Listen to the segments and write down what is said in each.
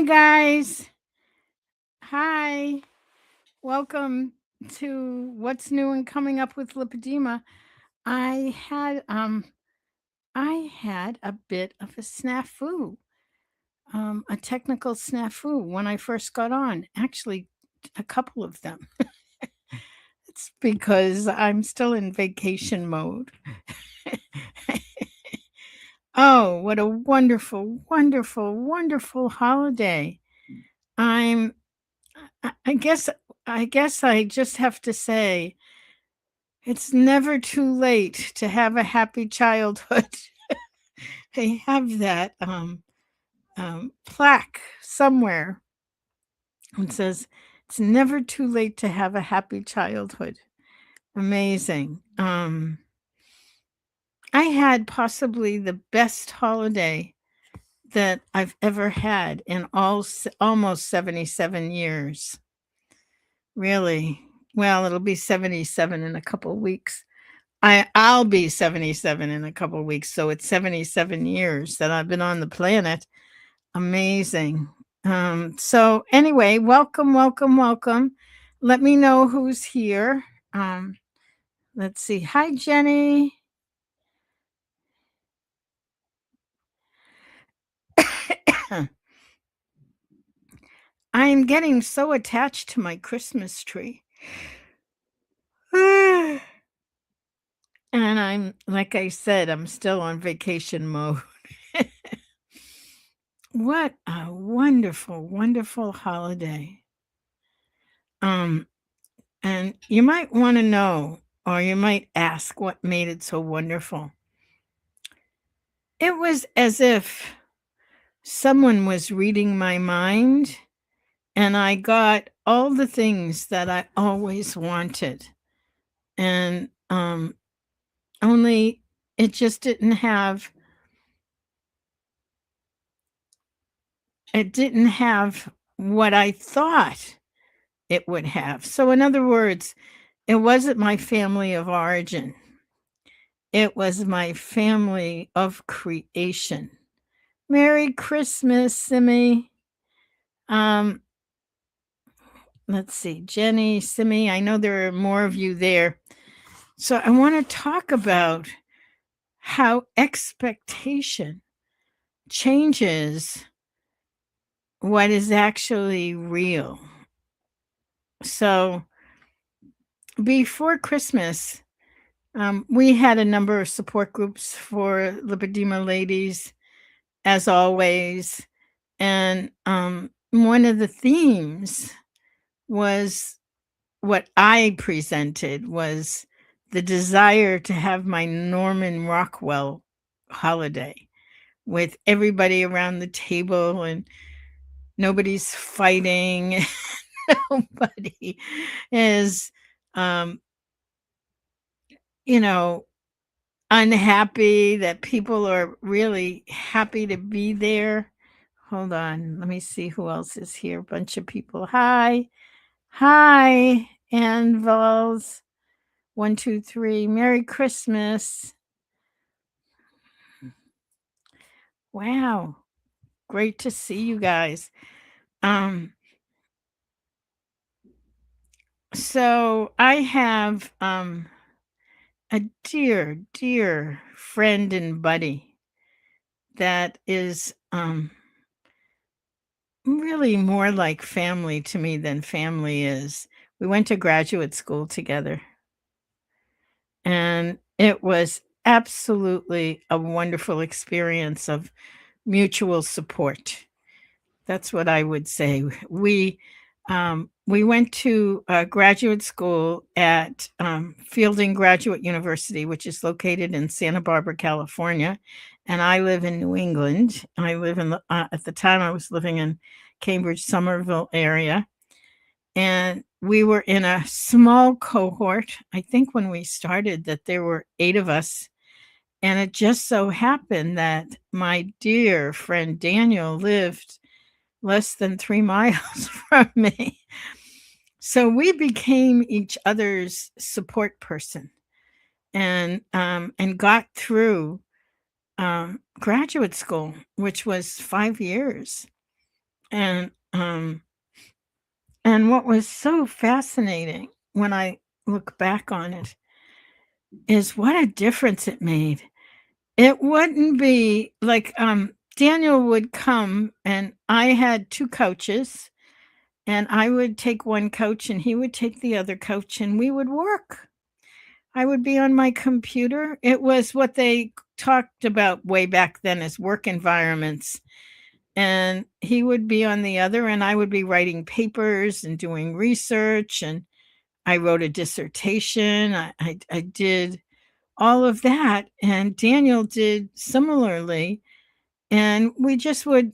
guys. Hi. Welcome to What's New and Coming Up with Lipedema. I had um I had a bit of a snafu, a technical snafu when I first got on. Actually, a couple of them. It's because I'm still in vacation mode. Oh, what a wonderful, wonderful, wonderful holiday. I'm I guess I just have to say it's never too late to have a happy childhood. They have that plaque somewhere that says it's never too late to have a happy childhood. Amazing. I had possibly the best holiday that I've ever had in almost 77 years. Really. Well, it'll be 77 in a couple weeks. I'll be 77 in a couple of weeks, so it's 77 years that I've been on the planet. Amazing. So anyway, welcome, welcome, welcome. Let me know who's here. Um, let's see. Hi, Jenny. I'm getting so attached to my Christmas tree. And like I said, I'm still on vacation mode. What a wonderful, wonderful holiday. Um, and you might want to know, or you might ask what made it so wonderful. It was as if someone was reading my mind, and I got all the things that I always wanted. And only it just didn't have what I thought it would have. So in other words, it wasn't my family of origin. It was my family of creation. Merry Christmas, Simi. Um, let's see, Jenny, Simi. I know there are more of you there. So I want to talk about how expectation changes what is actually real. So before Christmas, we had a number of support groups for lipedema ladies, as always. And one of the themes was what I presented was the desire to have my Norman Rockwell holiday with everybody around the table and nobody's fighting. Nobody is, um, you know, unhappy, that people are really happy to be there. Hold on. Let me see who else is here. Bunch of people. Hi. Hi, Anvils. 1, 2, 3. Merry Christmas. Wow. Great to see you guys. So I have a dear, dear friend and buddy that is really more like family to me than family is. We went to graduate school together, and it was absolutely a wonderful experience of mutual support. That's what I would say. We went to graduate school at Fielding Graduate University, which is located in Santa Barbara, California, and I live in New England. I live in at the time I was living in Cambridge, Somerville area, and we were in a small cohort. I think when we started that there were 8 of us, and it just so happened that my dear friend Daniel lived less than 3 miles from me. So we became each other's support person and got through graduate school, which was 5 years. And and what was so fascinating when I look back on it is what a difference it made. It wouldn't be like Daniel would come and I had 2 coaches and I would take one coach and he would take the other coach and we would work. I would be on my computer. It was what they talked about way back then as work environments. And he would be on the other, and I would be writing papers and doing research. And I wrote a dissertation. I did all of that. And Daniel did similarly. And we just would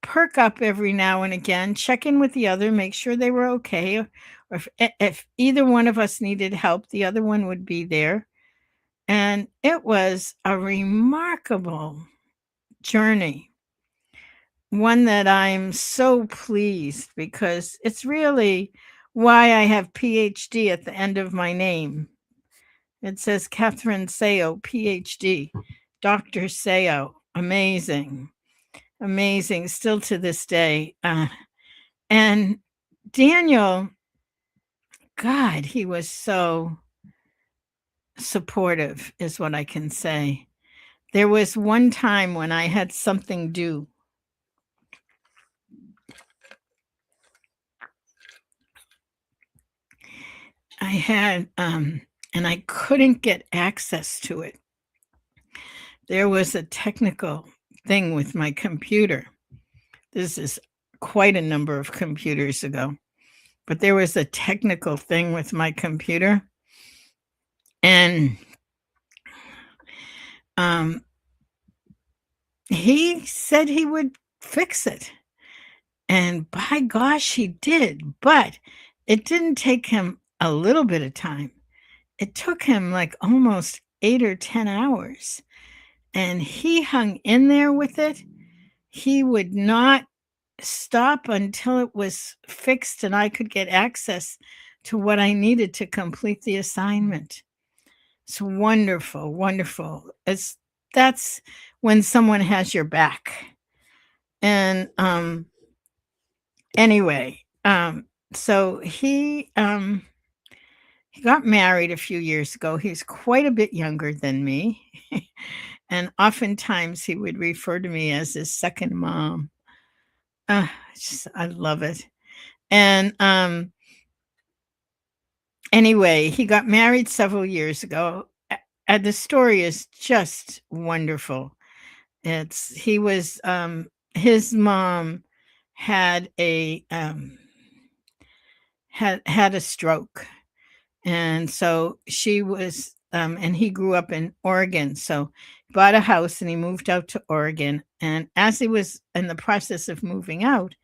perk up every now and again, check in with the other, make sure they were okay. Or if either one of us needed help, the other one would be there. And it was a remarkable journey, one that I'm so pleased because it's really why I have PhD at the end of my name. It says Catherine Seo, PhD, Dr. Seo. Amazing, amazing, still to this day. And Daniel, God, he was so supportive, is what I can say. There was one time when I had something due. I had, and I couldn't get access to it. There was a technical thing with my computer. This is quite a number of computers ago, but there was a technical thing with my computer. And he said he would fix it. And by gosh, he did. But it didn't take him a little bit of time. It took him like almost 8 or 10 hours. And he hung in there with it. He would not stop until it was fixed and I could get access to what I needed to complete the assignment. It's wonderful, wonderful. That's when someone has your back. And anyway, so he got married a few years ago. He's quite a bit younger than me. And oftentimes he would refer to me as his second mom. I love it. And anyway, he got married several years ago. And the story is just wonderful. He was his mom had a had a stroke. And so she was and he grew up in Oregon. So he bought a house and he moved out to Oregon. And as he was in the process of moving out,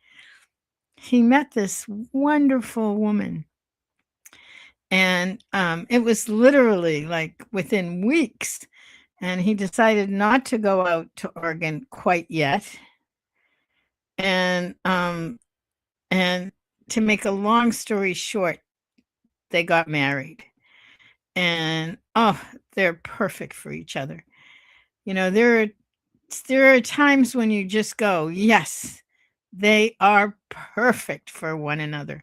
he met this wonderful woman. And it was literally like within weeks. And he decided not to go out to Oregon quite yet. And to make a long story short, they got married. And they're perfect for each other. You know, there are times when you just go, yes, they are perfect for one another.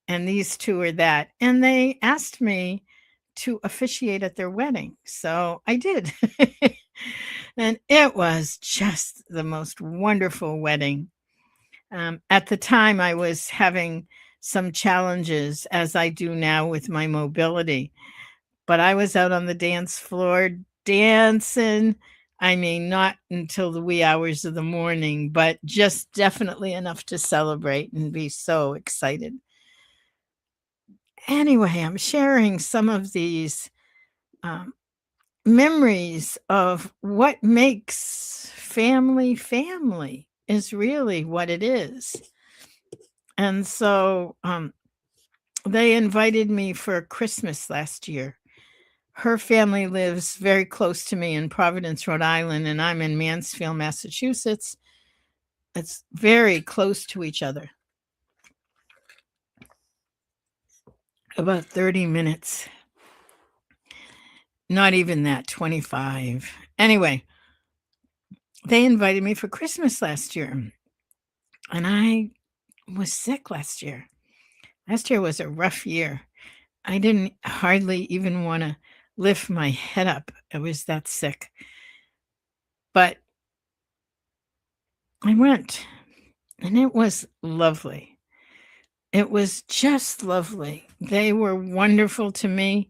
And these two are that. And they asked me to officiate at their wedding. So I did. And it was just the most wonderful wedding. At the time, I was having some challenges, as I do now with my mobility. But I was out on the dance floor dancing. I mean, not until the wee hours of the morning, but just definitely enough to celebrate and be so excited. Anyway, I'm sharing some of these memories of what makes family family is really what it is. And so they invited me for Christmas last year. Her family lives very close to me in Providence, Rhode Island, and I'm in Mansfield, Massachusetts. It's very close to each other. About 30 minutes. Not even that, 25. Anyway, they invited me for Christmas last year. And I was sick last year. Last year was a rough year. I didn't hardly even want to lift my head up. I was that sick. But I went, and it was lovely. It was just lovely. They were wonderful to me.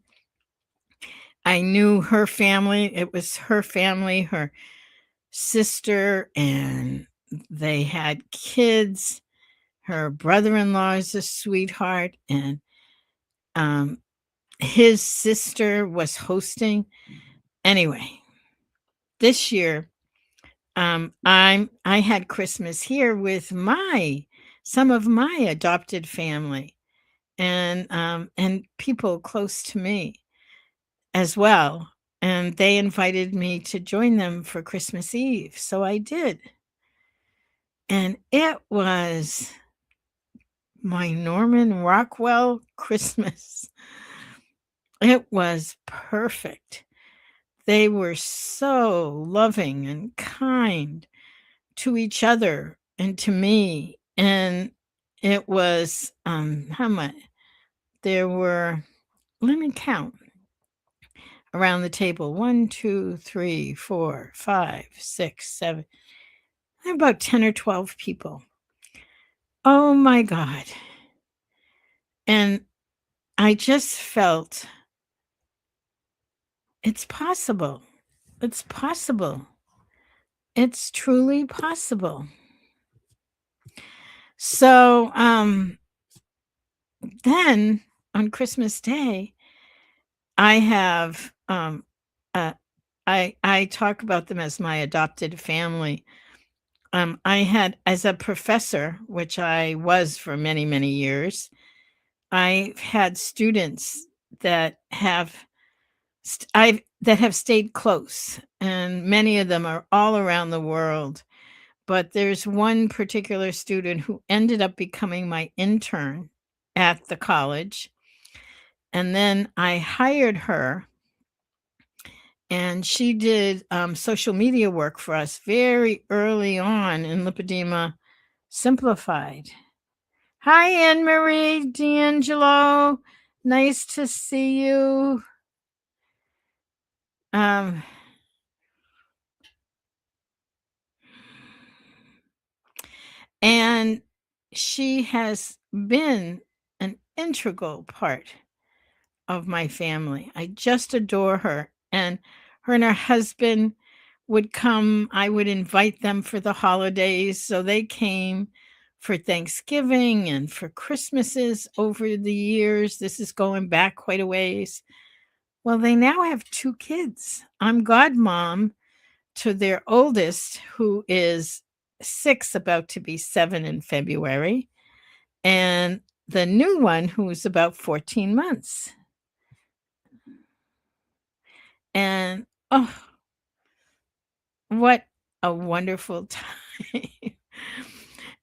I knew her family. It was her family, her sister, and they had kids. Her brother-in-law is a sweetheart, and um, his sister was hosting. Anyway, this year, I had Christmas here with my some of my adopted family and people close to me as well. And they invited me to join them for Christmas Eve. So I did. And it was my Norman Rockwell Christmas. It was perfect. They were so loving and kind to each other and to me. And it was, how much? There were, let me count around the table. 1, 2, 3, 4, 5, 6, 7. About 10 or 12 people. Oh my God. And I just felt it's possible. It's possible. It's truly possible. So then on Christmas Day, I have uh, I talk about them as my adopted family. I had as a professor, which I was for many, many years, I've had students that have that have stayed close, and many of them are all around the world. But there's one particular student who ended up becoming my intern at the college, and then I hired her, and she did social media work for us very early on in Lipedema Simplified. Hi, Anne Marie D'Angelo. Nice to see you. Um, and she has been an integral part of my family. I just adore her. And her husband would come. I would invite them for the holidays. So they came for Thanksgiving and for Christmases over the years. This is going back quite a ways. Well, they now have 2 kids. I'm godmom to their oldest, who is 6, about to be 7 in February, and the new one, who's about 14 months. And, oh, what a wonderful time.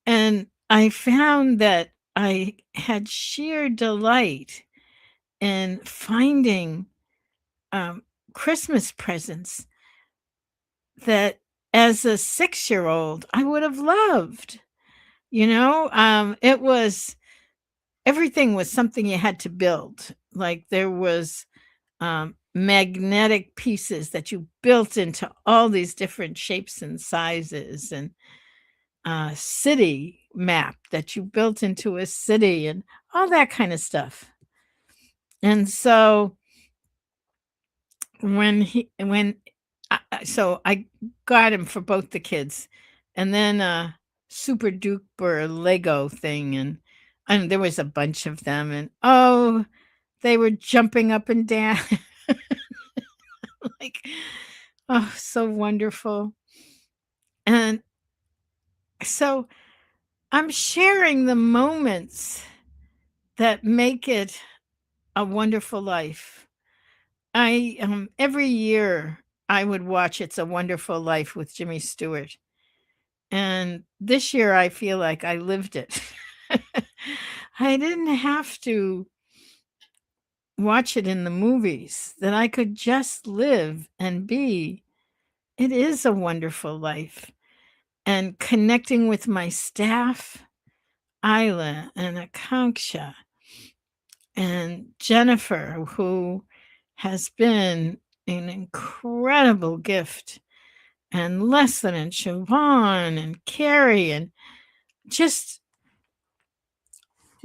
And I found that I had sheer delight in finding, Christmas presents that as a 6-year-old I would have loved, it was everything was something you had to build. Like there was magnetic pieces that you built into all these different shapes and sizes, and a city map that you built into a city, and all that kind of stuff. And so so I got him for both the kids, and then a super duper Lego thing, and there was a bunch of them, and oh, they were jumping up and down. Like, oh, so wonderful. And so I'm sharing the moments that make it a wonderful life. I every year I would watch It's a Wonderful Life with Jimmy Stewart. And this year I feel like I lived it. I didn't have to watch it in the movies, that I could just live and be. It is a wonderful life. and connecting with my staff, Isla and Akanksha and Jennifer, who has been an incredible gift, and Leslie and Siobhan and Carrie, and just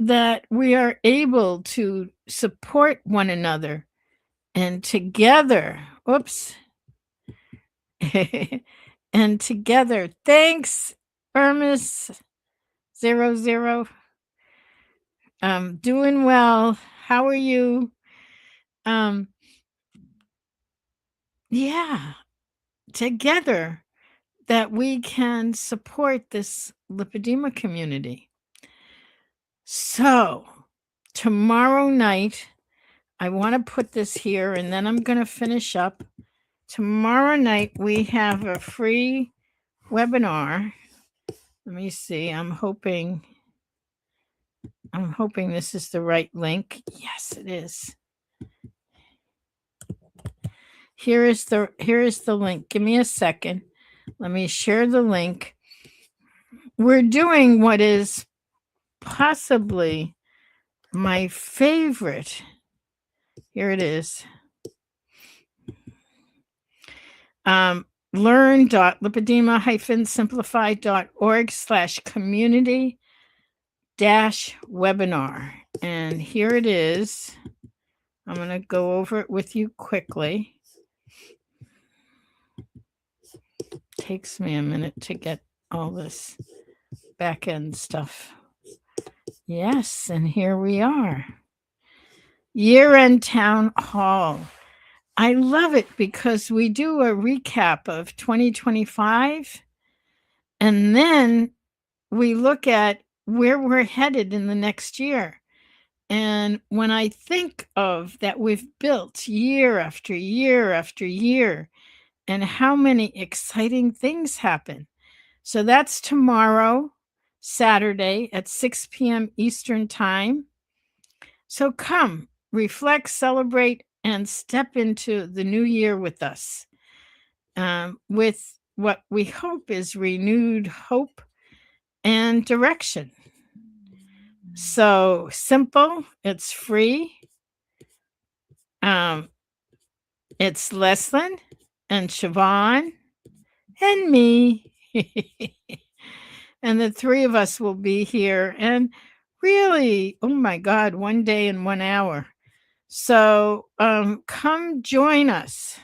that we are able to support one another and together, and together, thanks, Hermes00. Doing well. How are you? Yeah, together that we can support this lipedema community. So, tomorrow night, I want to put this here and then I'm going to finish up. Tomorrow night, we have a free webinar. Let me see. I'm hoping this is the right link. Yes, it is. Here is the link. Give me a second. Let me share the link. We're doing what is possibly my favorite. Here it is. learn.lipedema-simplified.org/community-webinar. And here it is. I'm going to go over it with you quickly. Takes me a minute to get all this back end stuff. Yes, and here we are. Year-end town hall. I love it because we do a recap of 2025 and then we look at where we're headed in the next year. And when I think of that, we've built year after year after year, and how many exciting things happen. So that's tomorrow, Saturday at 6 p.m. Eastern Time. So come, reflect, celebrate, and step into the new year with us, with what we hope is renewed hope and direction. So simple, it's free. It's Leslyn and Siobhan and me. And the three of us will be here. And really, oh my God, 1 day and 1 hour. So come join us.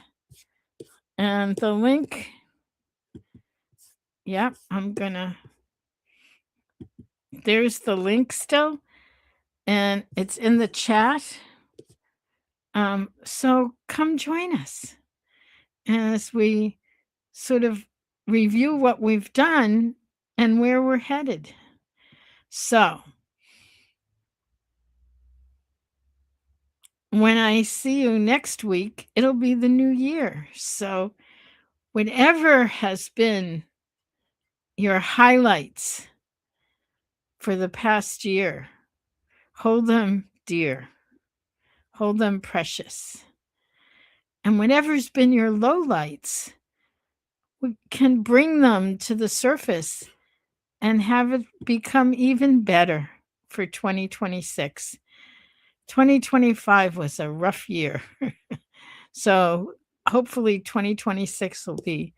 And the link, yep, there's the link still. And it's in the chat. So come join us as we sort of review what we've done and where we're headed. So when I see you next week, it'll be the new year. So whatever has been your highlights for the past year, hold them dear, hold them precious. And whatever's been your lowlights, we can bring them to the surface and have it become even better for 2026. 2025 was a rough year. So hopefully 2026 will be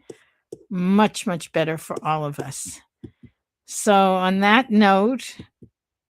much, much better for all of us. So on that note,